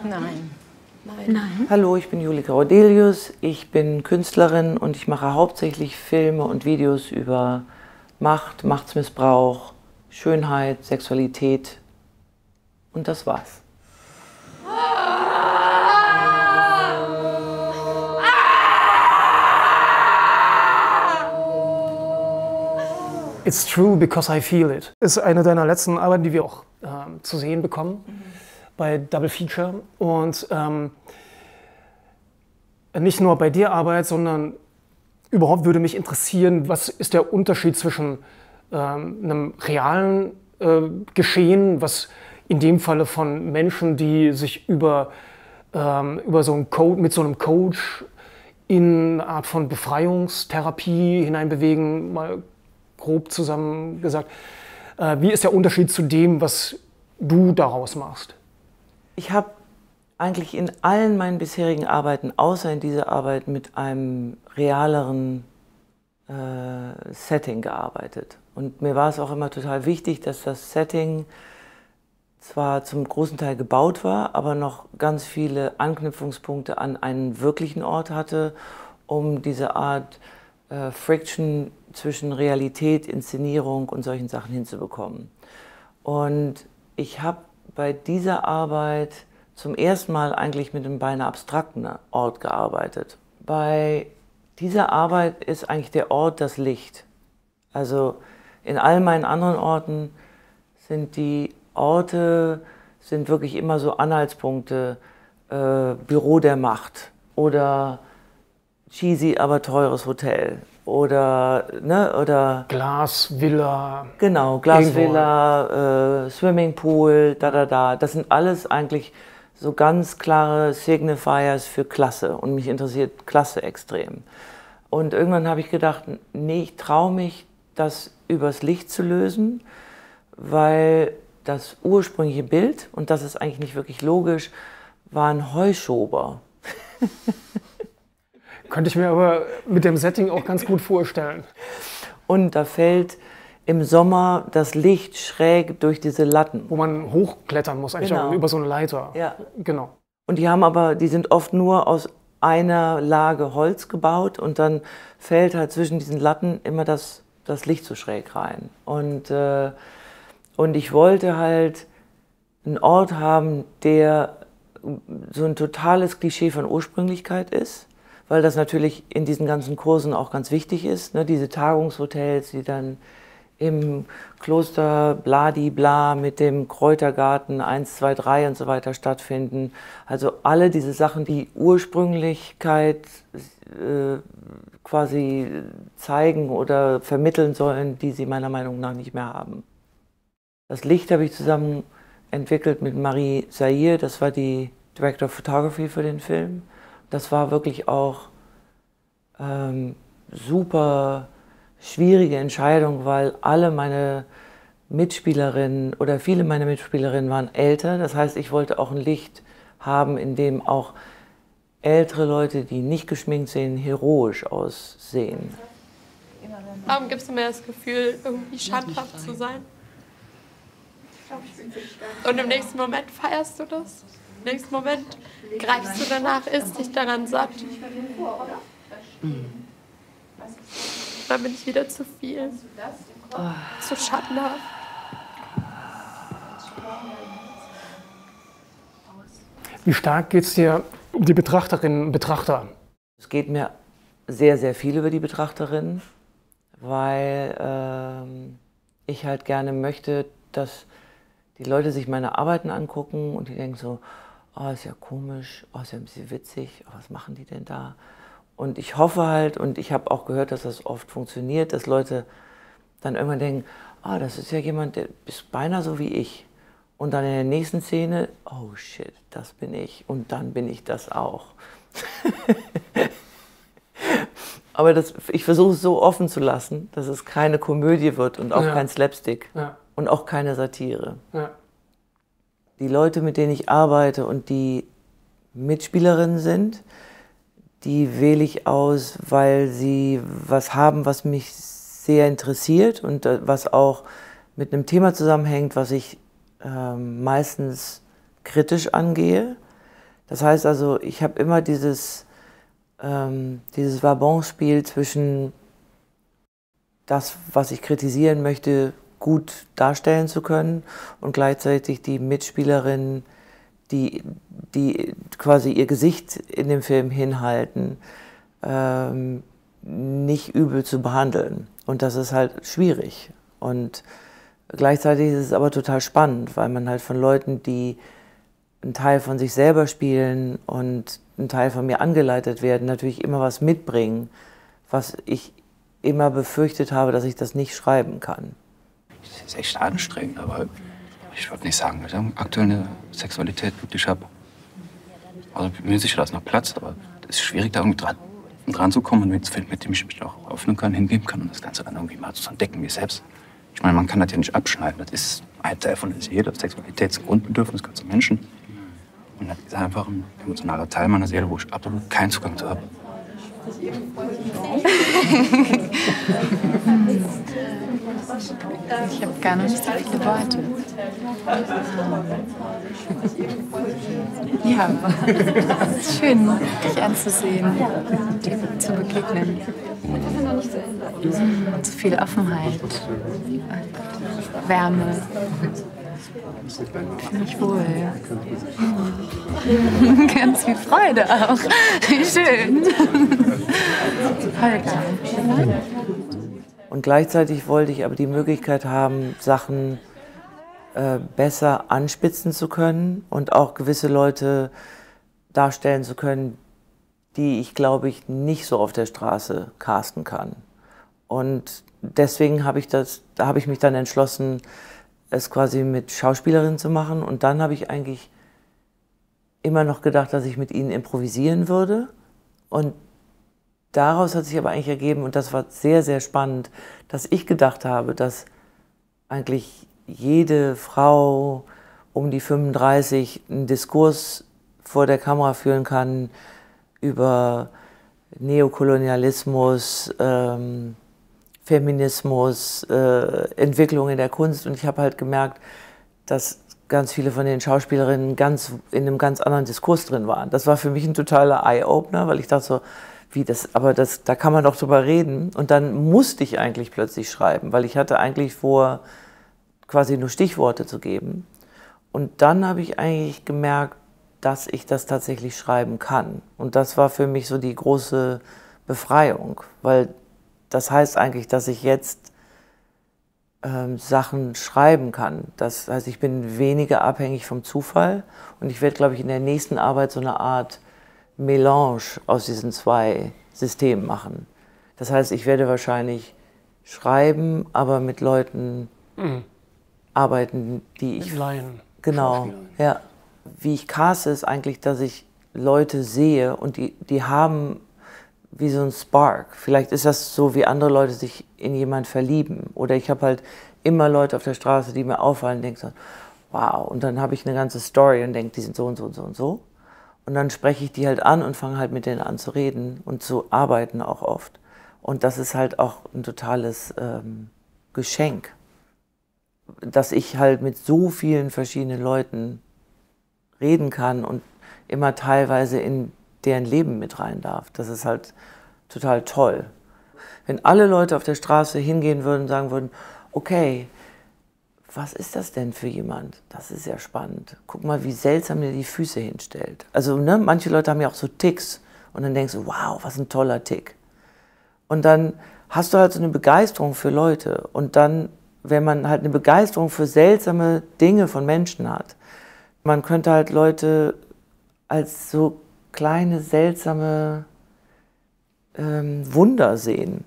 Nein. Nein. Hallo, ich bin Julika Rodelius, ich bin Künstlerin und ich mache hauptsächlich Filme und Videos über Macht, Machtsmissbrauch, Schönheit, Sexualität und das war's. It's true because I feel it. Ist eine deiner letzten Arbeiten, die wir auch zu sehen bekommen bei Double Feature. Und nicht nur bei der Arbeit, sondern überhaupt würde mich interessieren, was ist der Unterschied zwischen einem realen Geschehen, was in dem Falle von Menschen, die sich über so einen Coach, mit so einem Coach in eine Art von Befreiungstherapie hineinbewegen, mal grob zusammen gesagt. Wie ist der Unterschied zu dem, was du daraus machst? Ich habe eigentlich in allen meinen bisherigen Arbeiten, außer in dieser Arbeit, mit einem realeren Setting gearbeitet. Und mir war es auch immer total wichtig, dass das Setting zwar zum großen Teil gebaut war, aber noch ganz viele Anknüpfungspunkte an einen wirklichen Ort hatte, um diese Art Friction zwischen Realität, Inszenierung und solchen Sachen hinzubekommen. Und ich habe bei dieser Arbeit zum ersten Mal eigentlich mit einem beinahe abstrakten Ort gearbeitet. Bei dieser Arbeit ist eigentlich der Ort das Licht. Also in all meinen anderen Orten sind die Orte wirklich immer so Anhaltspunkte, Büro der Macht oder cheesy, aber teures Hotel. Oder Glasvilla. Genau, Glasvilla, Swimmingpool, Das sind alles eigentlich so ganz klare Signifiers für Klasse. Und mich interessiert Klasse extrem. Und irgendwann habe ich gedacht, nee, ich traue mich, das übers Licht zu lösen, weil das ursprüngliche Bild, und das ist eigentlich nicht wirklich logisch, war ein Heuschober. Könnte ich mir aber mit dem Setting auch ganz gut vorstellen. Und da fällt im Sommer das Licht schräg durch diese Latten. Wo man hochklettern muss, eigentlich Genau. auch über so eine Leiter. Ja. Genau. Und die sind oft nur aus einer Lage Holz gebaut und dann fällt halt zwischen diesen Latten immer das Licht so schräg rein. Und ich wollte halt einen Ort haben, der so ein totales Klischee von Ursprünglichkeit ist, weil das natürlich in diesen ganzen Kursen auch ganz wichtig ist, ne? Diese Tagungshotels, die dann im Kloster Bladibla mit dem Kräutergarten 1, 2, 3 und so weiter stattfinden. Also alle diese Sachen, die Ursprünglichkeit quasi zeigen oder vermitteln sollen, die sie meiner Meinung nach nicht mehr haben. Das Licht habe ich zusammen entwickelt mit Marie Zaire, das war die Director of Photography für den Film. Das war wirklich auch super schwierige Entscheidung, weil alle meine Mitspielerinnen oder viele meiner Mitspielerinnen waren älter. Das heißt, ich wollte auch ein Licht haben, in dem auch ältere Leute, die nicht geschminkt sind, heroisch aussehen. Warum gibst du mir das Gefühl, irgendwie schandhaft zu sein? Und im nächsten Moment feierst du das? Im nächsten Moment greifst du danach, isst dich daran satt. Dann bin ich wieder zu viel. Zu schattenhaft. Wie stark geht es dir um die Betrachterinnen und Betrachter? Es geht mir sehr, sehr viel über die Betrachterinnen, weil ich halt gerne möchte, dass die Leute sich meine Arbeiten angucken und die denken so, oh, ist ja komisch, oh, ist ja ein bisschen witzig, oh, was machen die denn da? Und ich hoffe halt, und ich habe auch gehört, dass das oft funktioniert, dass Leute dann irgendwann denken, ah, das ist ja jemand, der ist beinahe so wie ich. Und dann in der nächsten Szene, oh shit, das bin ich. Und dann bin ich das auch. Aber ich versuche es so offen zu lassen, dass es keine Komödie wird und auch kein Slapstick und auch keine Satire. Ja. Die Leute, mit denen ich arbeite und die Mitspielerinnen sind, die wähle ich aus, weil sie was haben, was mich sehr interessiert und was auch mit einem Thema zusammenhängt, was ich meistens kritisch angehe. Das heißt also, ich habe immer dieses Balance-Spiel zwischen das, was ich kritisieren möchte, gut darstellen zu können und gleichzeitig die Mitspielerinnen, die quasi ihr Gesicht in dem Film hinhalten, nicht übel zu behandeln. Und das ist halt schwierig. Und gleichzeitig ist es aber total spannend, weil man halt von Leuten, die einen Teil von sich selber spielen und ein Teil von mir angeleitet werden, natürlich immer was mitbringen, was ich immer befürchtet habe, dass ich das nicht schreiben kann. Das ist echt anstrengend, aber ich würde nicht sagen, dass ich aktuell eine Sexualität wirklich habe. Also ich bin mir sicher, da ist noch Platz, aber es ist schwierig, da irgendwie dran zu kommen, mit dem ich mich auch öffnen kann, hingeben kann und das Ganze dann irgendwie mal zu entdecken, wie selbst. Ich meine, man kann das ja nicht abschneiden. Das ist ein Teil von der Seele. Sexualität ist ein Grundbedürfnis, gehört zum Menschen. Und das ist einfach ein emotionaler Teil meiner Seele, wo ich absolut keinen Zugang zu habe. Ich habe gar nicht so viele Worte. Ja, es ist schön, dich anzusehen, dir zu begegnen. So viel Offenheit und Wärme. Ich fühle mich wohl. Ganz viel Freude auch. Wie schön. Holger. Und gleichzeitig wollte ich aber die Möglichkeit haben, Sachen besser anspitzen zu können und auch gewisse Leute darstellen zu können, die ich, glaube ich, nicht so auf der Straße casten kann. Und deswegen habe ich mich dann entschlossen, es quasi mit Schauspielerinnen zu machen. Und dann habe ich eigentlich immer noch gedacht, dass ich mit ihnen improvisieren würde. Und daraus hat sich aber eigentlich ergeben, und das war sehr, sehr spannend, dass ich gedacht habe, dass eigentlich jede Frau um die 35 einen Diskurs vor der Kamera führen kann über Neokolonialismus, Feminismus, Entwicklung in der Kunst. Und ich habe halt gemerkt, dass ganz viele von den Schauspielerinnen in einem ganz anderen Diskurs drin waren. Das war für mich ein totaler Eye-Opener, weil ich dachte so, da kann man doch drüber reden. Und dann musste ich eigentlich plötzlich schreiben, weil ich hatte eigentlich vor, quasi nur Stichworte zu geben. Und dann habe ich eigentlich gemerkt, dass ich das tatsächlich schreiben kann. Und das war für mich so die große Befreiung, weil das heißt eigentlich, dass ich jetzt Sachen schreiben kann. Das heißt, ich bin weniger abhängig vom Zufall und ich werde, glaube ich, in der nächsten Arbeit so eine Art Melange aus diesen zwei Systemen machen. Das heißt, ich werde wahrscheinlich schreiben, aber mit Leuten arbeiten, die ich... Mit Laien. Genau, ja. Wie ich caste, ist eigentlich, dass ich Leute sehe und die haben wie so ein Spark. Vielleicht ist das so, wie andere Leute sich in jemanden verlieben. Oder ich habe halt immer Leute auf der Straße, die mir auffallen und denke so, wow. Und dann habe ich eine ganze Story und denke, die sind so und so und so und so. Und dann spreche ich die halt an und fange halt mit denen an zu reden und zu arbeiten auch oft. Und das ist halt auch ein totales Geschenk, dass ich halt mit so vielen verschiedenen Leuten reden kann und immer teilweise in deren Leben mit rein darf. Das ist halt total toll. Wenn alle Leute auf der Straße hingehen würden und sagen würden, okay, was ist das denn für jemand? Das ist ja spannend. Guck mal, wie seltsam der die Füße hinstellt. Also ne, manche Leute haben ja auch so Ticks und dann denkst du, wow, was ein toller Tick. Und dann hast du halt so eine Begeisterung für Leute. Und dann, wenn man halt eine Begeisterung für seltsame Dinge von Menschen hat, man könnte halt Leute als so kleine, seltsame Wunder sehen.